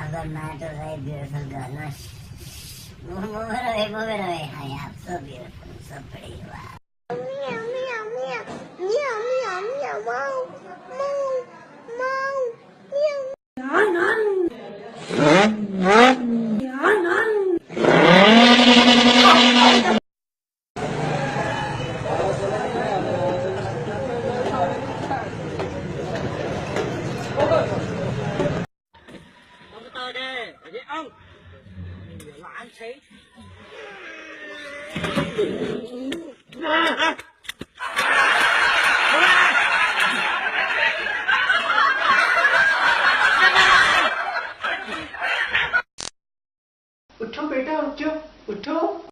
अगर not a very beautiful girl, no. Move it away. I am so beautiful, so pretty. Wow. Meow, meow, meow, meow, meow, meow, wow, meow, meow, meow. ông là anh thấy उठो बेटा उठो उठो